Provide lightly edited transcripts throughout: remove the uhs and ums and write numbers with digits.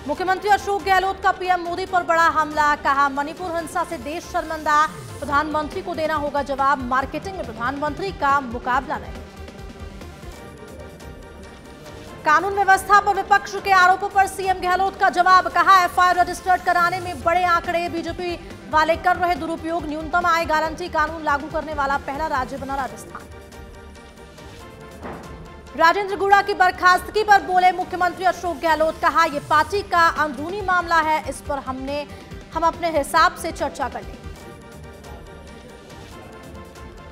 मुख्यमंत्री अशोक गहलोत का पीएम मोदी पर बड़ा हमला, कहा मणिपुर हिंसा से देश शर्मिंदा, प्रधानमंत्री को देना होगा जवाब, मार्केटिंग में प्रधानमंत्री का मुकाबला नहीं। कानून व्यवस्था पर विपक्ष के आरोपों पर सीएम गहलोत का जवाब, कहा एफआईआर रजिस्टर्ड कराने में बड़े आंकड़े, बीजेपी वाले कर रहे दुरुपयोग, न्यूनतम आय गारंटी कानून लागू करने वाला पहला राज्य बना राजस्थान। राजेंद्र गुड़ा की बर्खास्तगी पर बोले मुख्यमंत्री अशोक गहलोत, कहा यह पार्टी का अंदरूनी मामला है, इस पर हम अपने हिसाब से चर्चा कर लेंगे।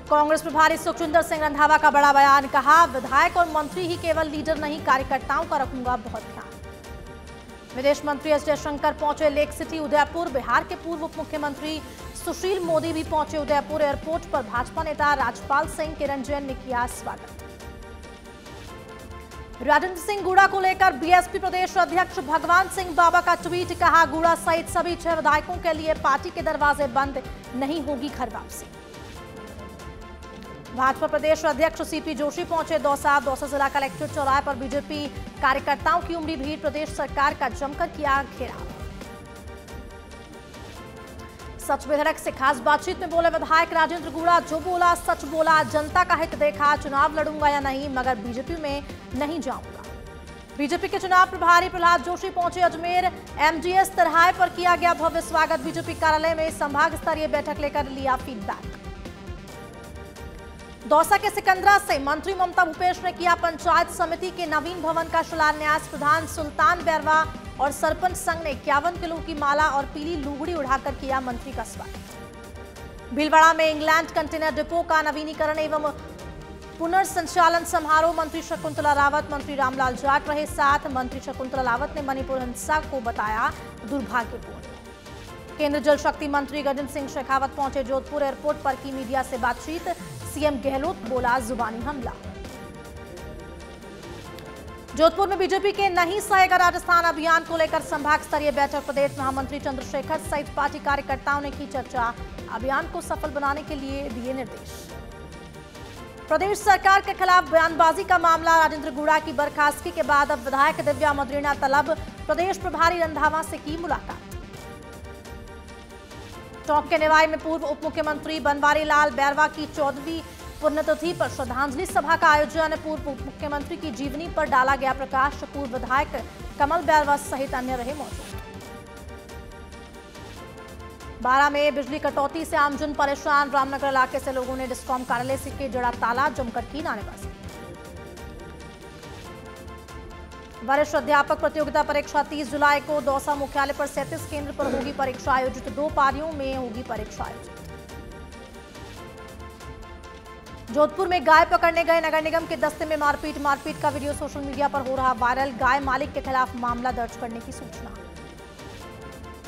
कांग्रेस प्रभारी सुखविंदर सिंह रंधावा का बड़ा बयान, कहा विधायक और मंत्री ही केवल लीडर नहीं, कार्यकर्ताओं का रखूंगा बहुत ध्यान। विदेश मंत्री एस जयशंकर पहुंचे लेक सिटी उदयपुर, बिहार के पूर्व उप मुख्यमंत्री सुशील मोदी भी पहुंचे उदयपुर। एयरपोर्ट पर भाजपा नेता राजपाल सिंह किरण जैन ने किया स्वागत। राजेंद्र सिंह गुड़ा को लेकर बीएसपी प्रदेश अध्यक्ष भगवान सिंह बाबा का ट्वीट, कहा गुड़ा सहित सभी 6 विधायकों के लिए पार्टी के दरवाजे बंद, नहीं होगी घर वापसी। भाजपा प्रदेश अध्यक्ष सीपी जोशी पहुंचे दौसा जिला कलेक्ट्रेट चौराहे पर बीजेपी कार्यकर्ताओं की उमड़ी भीड़, प्रदेश सरकार का जमकर किया घेराव। सच बेधड़क से खास बातचीत में बोले विधायक राजेंद्र गुड़ा, जो बोला सच बोला, जनता का हित देखा, चुनाव लड़ूंगा या नहीं मगर बीजेपी में नहीं जाऊंगा। बीजेपी के चुनाव प्रभारी प्रहलाद जोशी पहुंचे अजमेर, एमजीएस तिराहे पर किया गया भव्य स्वागत, बीजेपी कार्यालय में संभाग स्तरीय बैठक लेकर लिया फीडबैक। दौसा के सिकंदरा से मंत्री ममता भूपेश ने किया पंचायत समिति के नवीन भवन का शिलान्यास, प्रधान सुल्तान बैरवा और सरपंच संघ ने 51 किलो की माला और पीली लुगड़ी उड़ाकर किया मंत्री का स्वागत। भीलवाड़ा में इंग्लैंड कंटेनर डिपो का नवीनीकरण एवं पुनर्संचालन समारोह, मंत्री शकुंतला रावत, मंत्री रामलाल जाट रहे साथ। मंत्री शकुंतला रावत ने मणिपुर हिंसा को बताया दुर्भाग्यपूर्ण। केंद्र जल शक्ति मंत्री गजेंद्र सिंह शेखावत पहुंचे जोधपुर, एयरपोर्ट पर की मीडिया से बातचीत, सीएम गहलोत बोला जुबानी हमला। जोधपुर में बीजेपी के नहीं सहेगा राजस्थान अभियान को लेकर संभाग स्तरीय बैठक, प्रदेश महामंत्री चंद्रशेखर सहित पार्टी कार्यकर्ताओं ने की चर्चा, अभियान को सफल बनाने के लिए दिए निर्देश। प्रदेश सरकार के खिलाफ बयानबाजी का मामला, राजेंद्र गुड़ा की बर्खास्तगी के बाद अब विधायक दिव्या मद्रेना तलब, प्रदेश प्रभारी रंधावा से की मुलाकात। टोंक के निवाई में पूर्व उप मुख्यमंत्री बनवारी लाल बैरवा की 14वीं पुण्यतिथि पर श्रद्धांजलि सभा का आयोजन, पूर्व उप मुख्यमंत्री की जीवनी पर डाला गया प्रकाश, पूर्व विधायक कमल बैरवा सहित अन्य रहे मौजूद। बारां में बिजली कटौती से आमजन परेशान, रामनगर इलाके से लोगों ने डिस्कॉम कार्यालय से के जड़ा ताला, जमकर की नारेबाजी। वरिष्ठ अध्यापक प्रतियोगिता परीक्षा 30 जुलाई को दौसा मुख्यालय पर 37 केंद्र पर होगी परीक्षा आयोजित, 2 पारियों में होगी परीक्षा आयोजित। जोधपुर में गाय पकड़ने गए नगर निगम के दस्ते में मारपीट का वीडियो सोशल मीडिया पर हो रहा वायरल, गाय मालिक के खिलाफ मामला दर्ज करने की सूचना।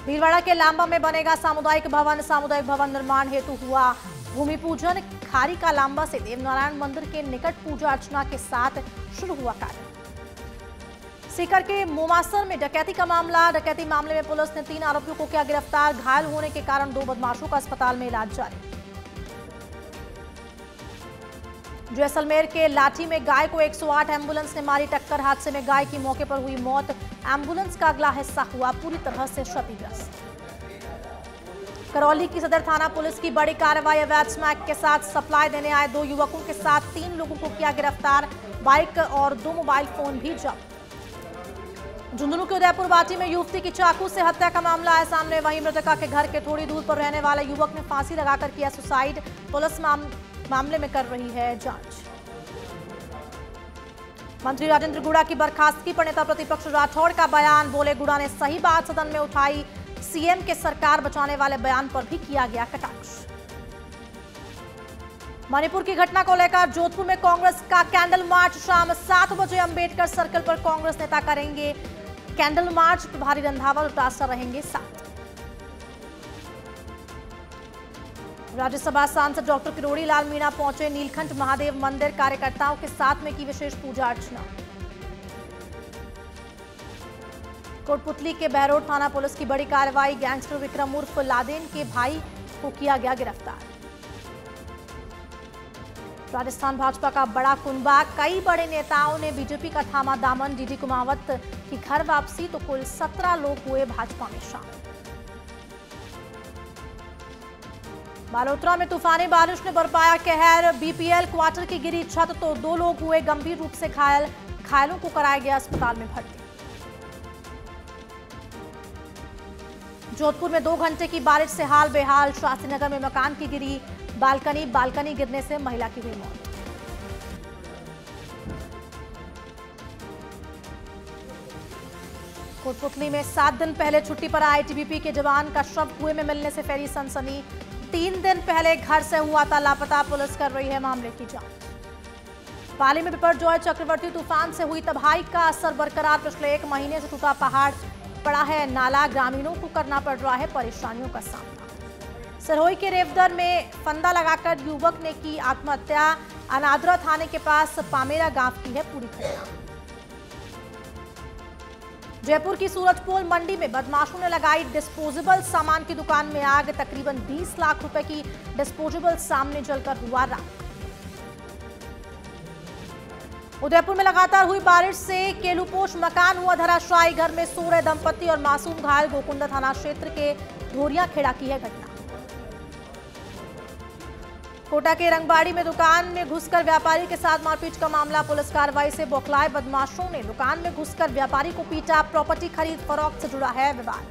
भीलवाड़ा के लांबा में बनेगा सामुदायिक भवन निर्माण हेतु हुआ भूमि पूजन, खारी का लांबा से देवनारायण मंदिर के निकट पूजा अर्चना के साथ शुरू हुआ कार्य। सीकर के मोमासर में डकैती का मामला, डकैती मामले में पुलिस ने 3 आरोपियों को किया गिरफ्तार, घायल होने के कारण 2 बदमाशों का अस्पताल में इलाज जारी। जैसलमेर के लाठी में गाय को 108 एम्बुलेंस ने मारी टक्कर, हादसे में गाय की मौके पर हुई मौत, एम्बुलेंस का अगला हिस्सा हुआ पूरी तरह से क्षतिग्रस्त। करौली की सदर थाना पुलिस की बड़ी कार्रवाई, अवैध स्मैक के साथ सप्लाई देने आए 2 युवकों के साथ 3 लोगों को किया गिरफ्तार, बाइक और 2 मोबाइल फोन भी जब्त। झुंझुनू के उदयपुर बाटी में युवती की चाकू से हत्या का मामला आया सामने, वहीं मृतका के घर के थोड़ी दूर पर रहने वाले युवक ने फांसी लगाकर किया सुसाइड, पुलिस मामले में कर रही है जांच। मंत्री राजेंद्र गुड़ा की बर्खास्तगी पर नेता प्रतिपक्ष राठौड़ का बयान, बोले गुड़ा ने सही बात सदन में उठाई, सीएम के सरकार बचाने वाले बयान पर भी किया गया कटाक्ष। मणिपुर की घटना को लेकर जोधपुर में कांग्रेस का कैंडल मार्च, शाम 7 बजे अंबेडकर सर्कल पर कांग्रेस नेता करेंगे कैंडल मार्च, प्रभारी रंधावा और टास्टर रहेंगे साथ। राज्यसभा सांसद डॉक्टर किरोड़ी लाल मीणा पहुंचे नीलकंठ महादेव मंदिर, कार्यकर्ताओं के साथ में की विशेष पूजा अर्चना। कोटपुतली के बहरोड थाना पुलिस की बड़ी कार्रवाई, गैंगस्टर विक्रम उर्फ लादेन के भाई को किया गया गिरफ्तार। राजस्थान भाजपा का बड़ा कुनबा, कई बड़े नेताओं ने बीजेपी का थामा दामन। डीडी कुमावत की घर वापसी तो कुल 17 लोग हुए भाजपा में शामिल। बालोतरा में तूफानी बारिश ने बरपाया कहर, बीपीएल क्वार्टर की गिरी छत तो 2 लोग हुए गंभीर रूप से घायल। घायलों को कराया गया अस्पताल में भर्ती। जोधपुर में 2 घंटे की बारिश से हाल बेहाल, शास्त्री नगर में मकान की गिरी बालकनी गिरने से महिला की हुई मौत। कोटपुतली में 7 दिन पहले छुट्टी पर आए आईटीबीपी के जवान का शव कुएं में मिलने से फैली सनसनी। 3 दिन पहले घर से हुआ था लापता, पुलिस कर रही है मामले की जांच। पाली में बिपरजॉय चक्रवर्ती तूफान से हुई तबाही का असर बरकरार। पिछले 1 महीने से टूटा पहाड़ पड़ा है नाला, ग्रामीणों को करना पड़ रहा है परेशानियों का सामना। सरहोई के रेवदर में फंदा लगाकर युवक ने की आत्महत्या। अनादरा थाने के पास पामेरा गांव की है पूरी घटना। जयपुर की सूरजपोल मंडी में बदमाशों ने लगाई डिस्पोजेबल सामान की दुकान में आग। तकरीबन 20 लाख रुपए की डिस्पोजेबल सामने जलकर हुआ राख। उदयपुर में लगातार हुई बारिश से केलूपोश मकान हुआ धराशायी। घर में सो रहे दंपति और मासूम घायल। गोकुंदा थाना क्षेत्र के धोरिया खेड़ा की है घटना। कोटा के रंगबाड़ी में दुकान में घुसकर व्यापारी के साथ मारपीट का मामला। पुलिस कार्रवाई से बौखलाए बदमाशों ने दुकान में घुसकर व्यापारी को पीटा। प्रॉपर्टी खरीद फरोख्त से जुड़ा है विवाद।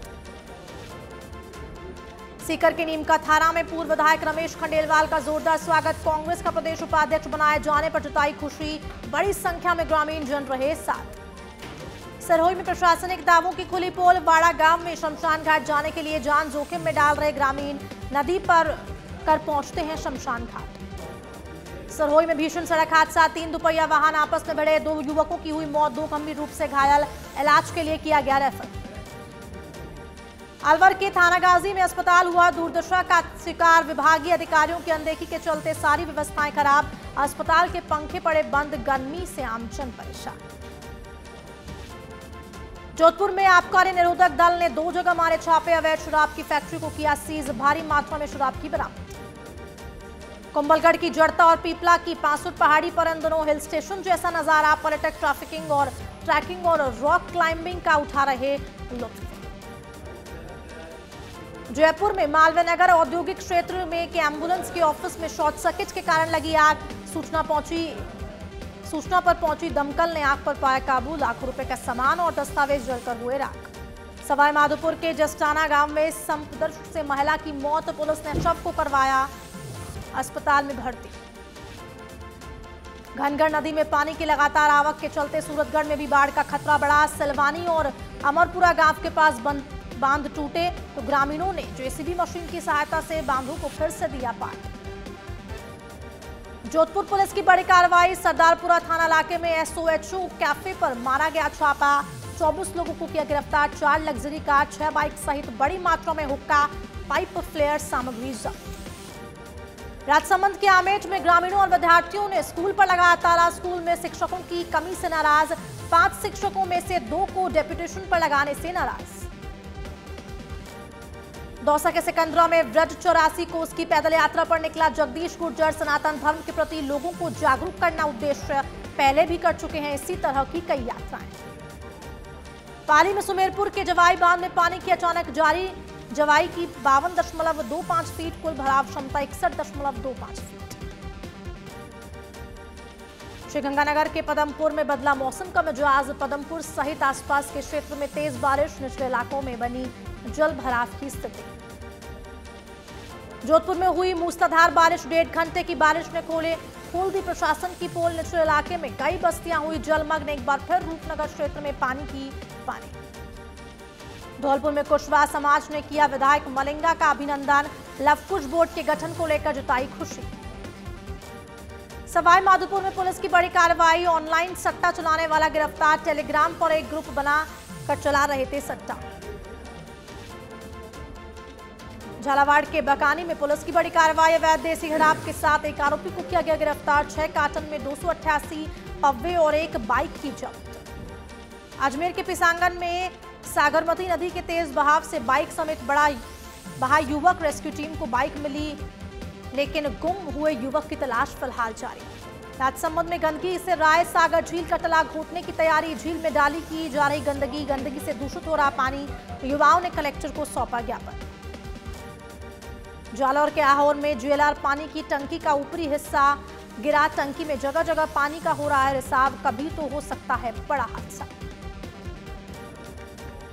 सीकर के नीमका थाना में पूर्व विधायक रमेश खंडेलवाल का जोरदार स्वागत। कांग्रेस का प्रदेश उपाध्यक्ष बनाए जाने पर जताई खुशी। बड़ी संख्या में ग्रामीण जन रहे साथ। सरहोई में प्रशासनिक दावों की खुली पोल। वाड़ा गांव में शमशान घाट जाने के लिए जान जोखिम में डाल रहे ग्रामीण। नदी पर कर पहुंचते हैं शमशान घाट। सरहोई में भीषण सड़क हादसा। 3 दुपहिया वाहन आपस में भिड़े। 2 युवकों की हुई मौत, 2 गंभीर रूप से घायल। इलाज के लिए किया गया रेफर। अलवर के थानागाजी में अस्पताल हुआ दुर्दशा का शिकार। विभागीय अधिकारियों की अनदेखी के चलते सारी व्यवस्थाएं खराब। अस्पताल के पंखे पड़े बंद। गर्मी से आमजन परेशान। जोधपुर में आबकारी निरोधक दल ने 2 जगह मारे छापे। अवैध शराब की फैक्ट्री को किया सीज। भारी मात्रा में शराब की बरामद। कुंभलगढ़ की जड़ता और पीपला की पासुर पहाड़ी पर इन दोनों हिल स्टेशन जैसा नजारा। पर्यटक ट्रैफिकिंग और ट्रैकिंग और रॉक क्लाइंबिंग का उठा रहे लुत्फ। जयपुर में मालवीय नगर औद्योगिक क्षेत्र में के एम्बुलेंस के ऑफिस में शॉर्ट सर्किट के कारण लगी आग। सूचना पर पहुंची दमकल ने आग पर पाया काबू। लाखों रुपए का सामान और दस्तावेज जलकर हुए राख। सवाई माधोपुर के जस्टाना गांव में संपर्क से महिला की मौत। पुलिस ने शव को करवाया अस्पताल में भर्ती। घनगढ़ नदी में पानी की लगातार आवक के चलते सूरतगढ़ में भी बाढ़ का खतरा बढ़ा। सिलवानी और अमरपुरा गांव के पास बांध टूटे तो ग्रामीणों ने जेसीबी मशीन की सहायता से बांधों को फिर से दिया पार। जोधपुर पुलिस की बड़ी कार्रवाई। सरदारपुरा थाना इलाके में एसओएचओ कैफे पर मारा गया छापा। 24 लोगों को किया गिरफ्तार। 4 लग्जरी कार, 6 बाइक सहित बड़ी मात्रा में हुक्का, पाइप, फ्लेयर सामग्री जब्त। राजसमंद के आमेट में ग्रामीणों और विद्यार्थियों ने स्कूल पर लगाया ताला। स्कूल में शिक्षकों की कमी से नाराज। 5 शिक्षकों में से 2 को डेप्यूटेशन पर लगाने से नाराज। दौसा के सिकंदरा में व्रज 84 कोस की पैदल यात्रा पर निकला जगदीश गुर्जर। सनातन धर्म के प्रति लोगों को जागरूक करना उद्देश्य। पहले भी कर चुके हैं इसी तरह की कई यात्राएं। पाली में सुमेरपुर के जवाई बांध में पानी की अचानक जारी। जवाई की 52.25 फीट, कुल भराव क्षमता 61.25 फीट। श्रीगंगानगर के पदमपुर में बदला मौसम का मिजाज। पदमपुर सहित आसपास के क्षेत्र में तेज बारिश। निचले इलाकों में बनी जल भराव की स्थिति। जोधपुर में हुई मूसलाधार बारिश। 1.5 घंटे की बारिश ने खोल दी प्रशासन की पोल। निचले इलाके में कई बस्तियां हुई जलमग्न। एक बार फिर रूपनगर क्षेत्र में पानी। धौलपुर में कुशवाहा समाज ने किया विधायक मलिंगा का अभिनंदन। लवकुश बोर्ड के गठन को लेकर जताई खुशी। सवाई माधोपुर में पुलिस की बड़ी कार्रवाई। ऑनलाइन सट्टा चलाने वाला गिरफ्तार। टेलीग्राम पर एक ग्रुप बना कर चला रहे थे सट्टा। झालावाड़ के बकानी में पुलिस की बड़ी कार्रवाई। अवैध देसी शराब के साथ एक आरोपी को किया गया गिरफ्तार। 6 कार्टन में 288 पव्वे और एक बाइक की जब्त। अजमेर के पिसांगन में सागरमती नदी के तेज बहाव से बाइक समेत बहा युवक। रेस्क्यू टीम को बाइक मिली लेकिन गुम हुए युवक की तलाश फिलहाल जारी। राजसमंद में गंदगी से राय सागर झील का तलाब घोटने की तैयारी, झील में डाली की जा रही गंदगी से दूषित हो रहा पानी, युवाओं ने कलेक्टर को सौंपा ज्ञापन। जालौर के आहोर में ज्वेलर पानी की टंकी का ऊपरी हिस्सा गिरा, टंकी में जगह जगह पानी का हो रहा है रिसाव, कभी तो हो सकता है बड़ा हादसा।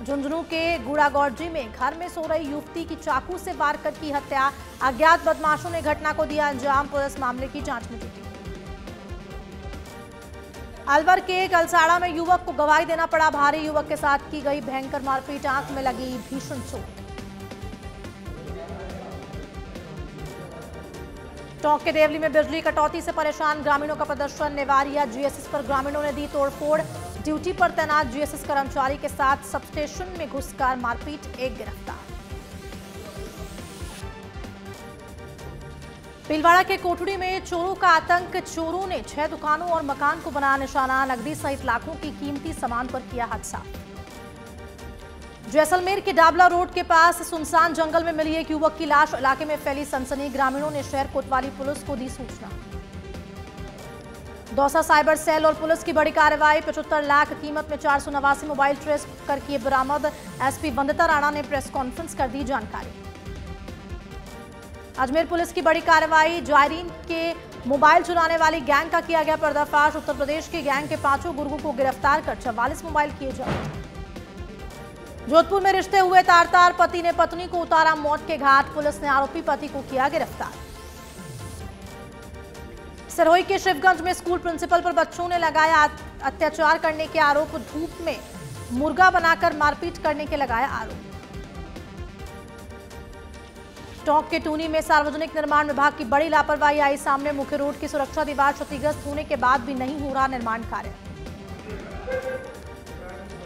झुंझुनू के गुड़ागौड़जी में घर में सो रही युवती की चाकू से वार कर की हत्या, अज्ञात बदमाशों ने घटना को दिया अंजाम, पुलिस मामले की जांच में जुटी। अलवर के कलसाड़ा में युवक को गवाही देना पड़ा भारी, युवक के साथ की गई भयंकर मारपीट, आंख में लगी भीषण चोट। टोंक के देवली में बिजली कटौती से परेशान ग्रामीणों का प्रदर्शन, नेवारिया जीएसएस पर ग्रामीणों ने दी तोड़फोड़, ड्यूटी पर तैनात जीएसएस कर्मचारी के साथ सबस्टेशन में घुसकर मारपीट, एक गिरफ्तार। भीलवाड़ा के कोठड़ी में चोरों का आतंक, चोरों ने 6 दुकानों और मकान को बनाया निशाना, नकदी सहित लाखों की कीमती सामान पर किया हादसा। जैसलमेर के डाबला रोड के पास सुनसान जंगल में मिली एक युवक की लाश, इलाके में फैली सनसनी, ग्रामीणों ने शहर कोतवाली पुलिस को दी सूचना। दौसा साइबर सेल और पुलिस की बड़ी कार्रवाई, 75 लाख कीमत में 489 मोबाइल ट्रेस कर किए बरामद, एसपी वंदिता राणा ने प्रेस कॉन्फ्रेंस कर दी जानकारी। अजमेर पुलिस की बड़ी कार्रवाई, जायरीन के मोबाइल चुराने वाली गैंग का किया गया पर्दाफाश, उत्तर प्रदेश के गैंग के 5 गुर्गों को गिरफ्तार कर 44 मोबाइल किए जब्त। जोधपुर में रिश्ते हुए तार-तार, पति ने पत्नी को उतारा मौत के घाट, पुलिस ने आरोपी पति को किया गिरफ्तार। सिरोही के शिवगंज में स्कूल प्रिंसिपल पर बच्चों ने लगाया अत्याचार करने के आरोप, धूप में मुर्गा बनाकर मारपीट करने के लगाया आरोप। टोंक के टूनी में सार्वजनिक निर्माण विभाग की बड़ी लापरवाही आई सामने, मुख्य रोड की सुरक्षा दीवार क्षतिग्रस्त होने के बाद भी नहीं हो रहा निर्माण कार्य।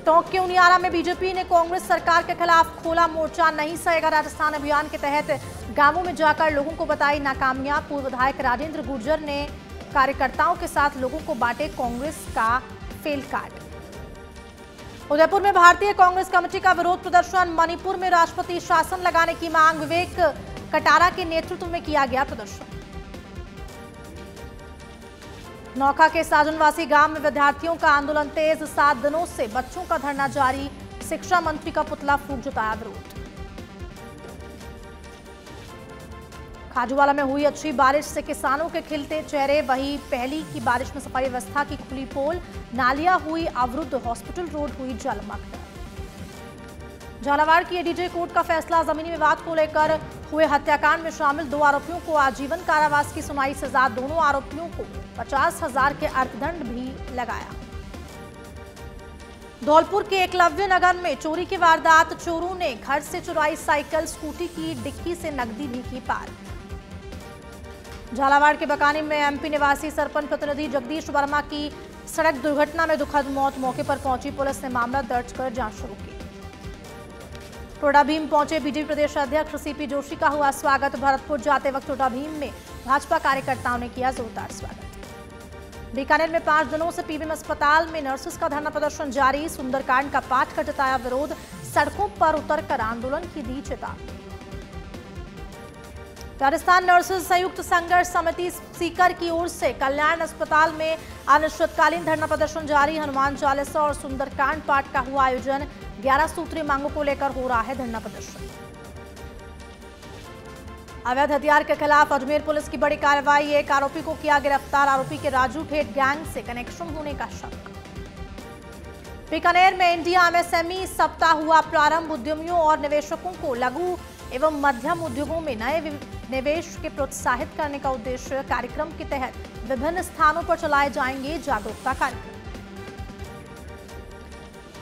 टोंक के उनियारा में बीजेपी ने कांग्रेस सरकार के खिलाफ खोला मोर्चा, नहीं सहेगा राजस्थान अभियान के तहत गांवों में जाकर लोगों को बताई नाकामियां, पूर्व विधायक राजेंद्र गुर्जर ने कार्यकर्ताओं के साथ लोगों को बांटे कांग्रेस का फेल कार्ड। उदयपुर में भारतीय कांग्रेस कमेटी का विरोध प्रदर्शन, मणिपुर में राष्ट्रपति शासन लगाने की मांग, विवेक कटारा के नेतृत्व में किया गया प्रदर्शन। नौखा के साजनवासी गांव में विद्यार्थियों का आंदोलन तेज, 7 दिनों से बच्चों का धरना जारी, शिक्षा मंत्री का पुतला फूंक जताया विरोध। खाजूवाला में हुई अच्छी बारिश से किसानों के खिलते चेहरे, वही पहली की बारिश में सफाई व्यवस्था की खुली पोल, नालियां हुई अवरुद्ध, हॉस्पिटल रोड हुई जलमग्न। झालावाड़ की एडीजे कोर्ट का फैसला, जमीनी विवाद को लेकर हुए हत्याकांड में शामिल 2 आरोपियों को आजीवन कारावास की सुनाई सजा, दोनों आरोपियों को 50,000 के अर्थदंड भी लगाया। धौलपुर के एकलव्य नगर में चोरी की वारदात, चोरों ने घर से चुराई साइकिल, स्कूटी की डिक्की से नकदी भी की पार। झालावाड़ के बकानी में एमपी निवासी सरपंच प्रतिनिधि जगदीश वर्मा की सड़क दुर्घटना में दुखद मौत, मौके पर पहुंची पुलिस ने मामला दर्ज कर जांच शुरू की। टोडा भीम पहुंचे बीजेपी प्रदेश अध्यक्ष सीपी जोशी का हुआ स्वागत, भरतपुर जाते वक्त टोडा भीम में भाजपा कार्यकर्ताओं ने किया जोरदार स्वागत। बीकानेर में 5 दिनों से पीबीएम अस्पताल में नर्सेस का धरना प्रदर्शन जारी, सुंदरकांड का पाठ का जताया विरोध, सड़कों पर उतरकर आंदोलन की दी चेतावनी। राजस्थान नर्सेस संयुक्त संघर्ष समिति सीकर की ओर से कल्याण अस्पताल में अनिश्चितकालीन धरना प्रदर्शन जारी, हनुमान चालीसा और सुंदरकांड पाठ का हुआ आयोजन, 11 सूत्रीय मांगों को लेकर हो रहा है धरना प्रदर्शन। अवैध हथियार के खिलाफ अजमेर पुलिस की बड़ी कार्रवाई, एक आरोपी को किया गिरफ्तार, आरोपी के राजू ठेठ गैंग से कनेक्शन होने का शक। बीकानेर में इंडिया एमएसएमई सप्ताह हुआ प्रारंभ, उद्यमियों और निवेशकों को लघु एवं मध्यम उद्योगों में नए निवेश के प्रोत्साहित करने का उद्देश्य, कार्यक्रम के तहत विभिन्न स्थानों पर चलाए जाएंगे जागरूकता कार्यक्रम।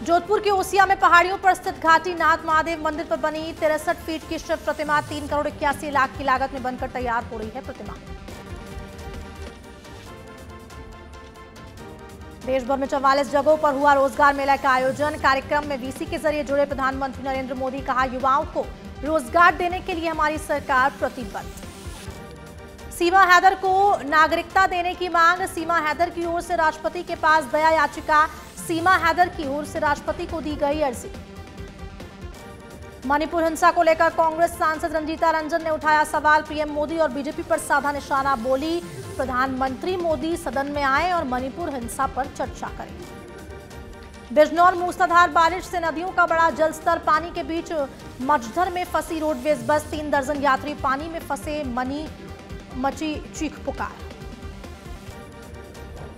जोधपुर के ओसिया में पहाड़ियों पर स्थित घाटी नाथ महादेव मंदिर पर बनी 63 फीट की शिव प्रतिमा 3 करोड़ 81 लाख की लागत में बनकर तैयार हो रही है प्रतिमा। देश भर में 44 जगहों पर हुआ रोजगार मेला का आयोजन, कार्यक्रम में वीसी के जरिए जुड़े प्रधानमंत्री नरेंद्र मोदी, कहा युवाओं को रोजगार देने के लिए हमारी सरकार प्रतिबद्ध। सीमा हैदर को नागरिकता देने की मांग, सीमा हैदर की ओर से राष्ट्रपति के पास दया याचिका, सीमा हैदर की ओर से राष्ट्रपति को दी गई अर्जी। मणिपुर हिंसा को लेकर कांग्रेस सांसद रंजीता रंजन ने उठाया सवाल, पीएम मोदी और बीजेपी पर साधा निशाना, बोली प्रधानमंत्री मोदी सदन में आए और मणिपुर हिंसा पर चर्चा करें। बिजनौर मूसलाधार बारिश से नदियों का बड़ा जलस्तर, पानी के बीच मझधर में फंसी रोडवेज बस, 3 दर्जन यात्री पानी में फंसे, मची चीख पुकार।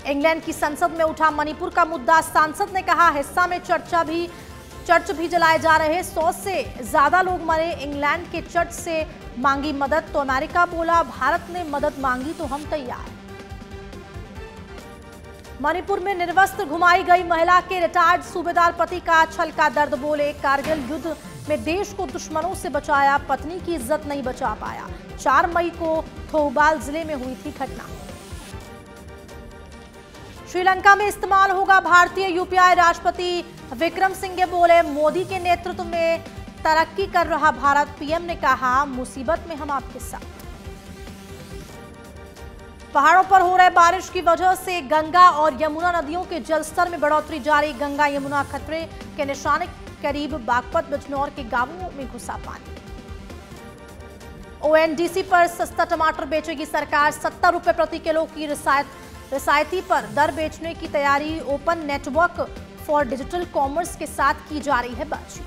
इंग्लैंड की संसद में उठा मणिपुर का मुद्दा, सांसद ने कहा हिस्सा में चर्च भी जलाए जा रहे, 100 से ज्यादा लोग मरे। इंग्लैंड के चर्च से मांगी मदद तो अमेरिका बोला भारत ने मदद मांगी तो हम तैयार। मणिपुर में निर्वस्त्र घुमाई गई महिला के रिटायर्ड सूबेदार पति का छलका दर्द, बोले कारगिल युद्ध में देश को दुश्मनों से बचाया, पत्नी की इज्जत नहीं बचा पाया। 4 मई को थोउबाल जिले में हुई थी घटना। श्रीलंका में इस्तेमाल होगा भारतीय यूपीआई, राष्ट्रपति विक्रम सिंघे बोले मोदी के नेतृत्व में तरक्की कर रहा भारत। पीएम ने कहा मुसीबत में हम आपके साथ। पहाड़ों पर हो रहे बारिश की वजह से गंगा और यमुना नदियों के जलस्तर में बढ़ोतरी जारी, गंगा यमुना खतरे के निशान के करीब, बागपत बिजनौर के गांवों में घुसा पानी। ओएनडीसी पर सस्ता टमाटर बेचेगी सरकार, 70 रुपए प्रति किलो की रियायती पर दर बेचने की तैयारी। Open network for digital commerce के साथ की जा रही है बातचीत।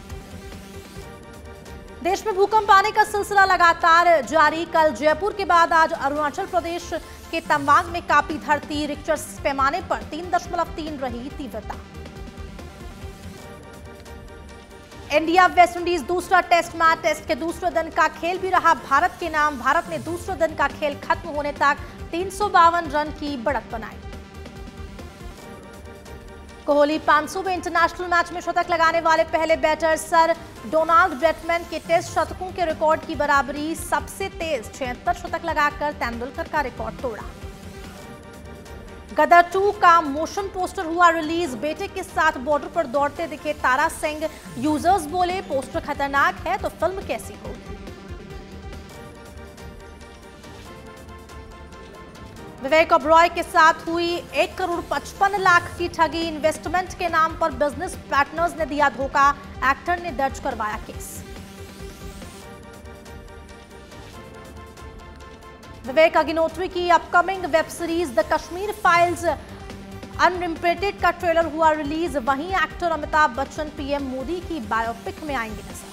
देश में भूकंप आने का सिलसिला लगातार जारी, कल जयपुर के बाद आज अरुणाचल प्रदेश के तवांग में कांपी धरती, रिक्टर पैमाने पर 3.3 रही तीव्रता। इंडिया वेस्टइंडीज दूसरा टेस्ट मैच, टेस्ट के दूसरे दिन का खेल भी रहा भारत के नाम। भारत ने दूसरे दिन का खेल खत्म होने तक 352 रन की बढ़त बनाई। कोहली 500वें इंटरनेशनल मैच में शतक लगाने वाले पहले बैटर, सर डोनाल्ड ब्रैडमैन के टेस्ट शतकों के रिकॉर्ड की बराबरी, सबसे तेज 76 शतक लगाकर तेंदुलकर का रिकॉर्ड तोड़ा। गदर 2 का मोशन पोस्टर हुआ रिलीज, बेटे के साथ बॉर्डर पर दौड़ते दिखे तारा सिंह, यूजर्स बोले पोस्टर खतरनाक है तो फिल्म कैसी होगी। विवेक ओबरॉय के साथ हुई 1 करोड़ 55 लाख की ठगी, इन्वेस्टमेंट के नाम पर बिजनेस पार्टनर्स ने दिया धोखा, एक्टर ने दर्ज करवाया केस। विवेक अग्निहोत्री की upcoming web series the Kashmir files unlimited का ट्रेलर हुआ रिलीज, वहीं एक्टर अमिताभ बच्चन पीएम मोदी की बायोपिक में आएंगे नजर।